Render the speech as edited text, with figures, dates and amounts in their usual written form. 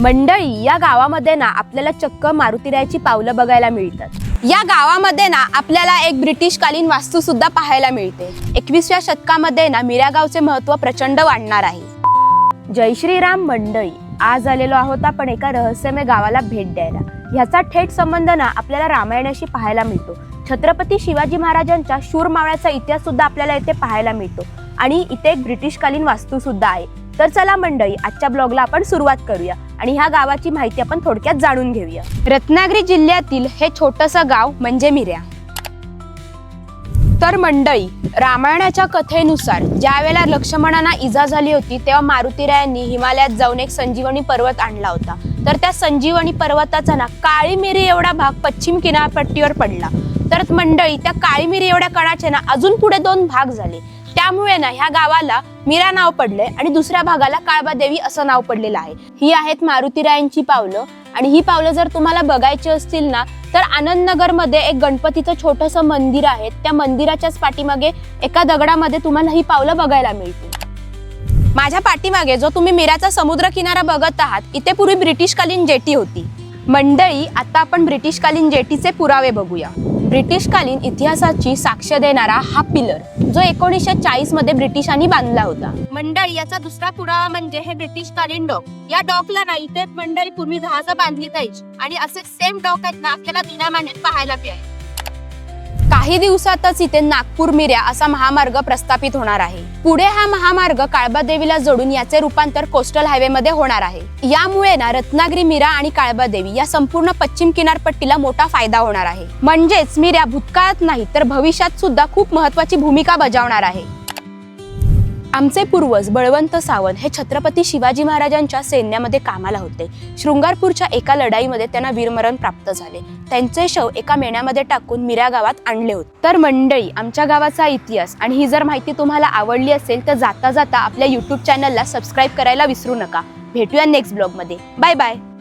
मंडळी, या गावामध्ये ना आपल्याला चक्क मारुतीरायाची पावलं बघायला मिळतात। या गावामध्ये ना आपल्याला एक ब्रिटिशकालीन वास्तू सुद्धा पाहायला मिळते। 21व्या शतकामध्ये ना मिऱ्या गावचे महत्त्व प्रचंड वाढणार आहे। जय श्रीराम मंडळी, आज आलेलो आहोत आपण एका रहस्यमय गावाला भेट द्यायला। ह्याचा थेट संबंध ना आपल्याला रामायणाशी पाहायला मिळतो। छत्रपती शिवाजी महाराजांच्या शूर मावळ्याचा इतिहास सुद्धा आपल्याला इथे पाहायला मिळतो आणि इथे एक ब्रिटिशकालीन वास्तू सुद्धा आहे। तर चला मंडळी, आजच्या ब्लॉगला आपण सुरुवात करूया आणि ह्या गावाची माहिती आपण थोडक्यात जाणून घेऊया। रत्नागिरी जिल्ह्यातील हे छोटंसं गाव म्हणजे मिऱ्या। तर मंडळी, रामायणाच्या कथेनुसार ज्यावेळेला लक्ष्मणांना इजा झाली होती तेव्हा मारुतीरायांनी हिमालयात जाऊन एक संजीवनी पर्वत आणला होता। तर त्या संजीवनी पर्वताचा ना काळी मिरी एवढा भाग पश्चिम किनारपट्टीवर पडला। तर मंडळी, त्या काळी मिरी एवढ्या कणाचे ना अजून पुढे 2 भाग झाले। त्यामुळे ना ह्या गावाला मिरा नाव पडले आणि दुसऱ्या भागाला काळबादेवी असं नाव पडलेलं आहे। ही आहेत मारुतीरायांची पावलं आणि ही पावलं जर तुम्हाला बघायची असतील ना तर आनंदनगर मध्ये एक गणपतीचं छोटंसं मंदिर आहे। त्या मंदिराच्याच पाठीमागे एका दगडामध्ये तुम्हाला ही पावलं बघायला मिळतील। माझ्या पाठीमागे जो तुम्ही मिराचा समुद्र किनारा बघत आहात, इथे पूर्वी ब्रिटिशकालीन जेटी होती। मंडळी, आता आपण ब्रिटिशकालीन जेटीचे पुरावे बघूया। ब्रिटिशकालीन इतिहासाची साक्ष देणारा हा पिलर जो 1940 मध्ये ब्रिटिशांनी बांधला होता। मंडळी, याचा दुसरा पुरावा म्हणजे हे ब्रिटिशकालीन डॉक। या डॉकला ना इथे मंडळी पूर्वी जहाजं बांधली जायची आणि असे सेम डॉक आहेत ना आपल्याला दिनामान्यात पाहायला मिळेल। काही दिवसातच इथे नागपूर मिऱ्या असा महामार्ग प्रस्थापित होणार आहे। पुढे हा महामार्ग काळबादेवीला जोडून याचे रूपांतर कोस्टल हायवे मध्ये होणार आहे। यामुळे ना रत्नागिरी, मिरा आणि काळबादेवी या संपूर्ण पश्चिम किनारपट्टीला मोठा फायदा होणार आहे। म्हणजेच मिऱ्या भूतकाळात नाही तर भविष्यात सुद्धा खूप महत्त्वाची भूमिका बजावणार आहे। आमचे पूर्वज बळवंत सावंत हे छत्रपती शिवाजी महाराजांच्या सैन्यामध्ये कामाला होते। शृंगारपूरच्या एका लढाईमध्ये त्यांना वीरमरण प्राप्त झाले। त्यांचे शव एका मेण्यामध्ये टाकून मिऱ्या गावात आणले होते। तर मंडळी, आमच्या गावाचा इतिहास आणि ही जर माहिती तुम्हाला आवडली असेल तर जाता जाता आपल्या YouTube चॅनलला सबस्क्राईब करायला विसरू नका। भेटूया नेक्स्ट ब्लॉगमध्ये। Bye bye.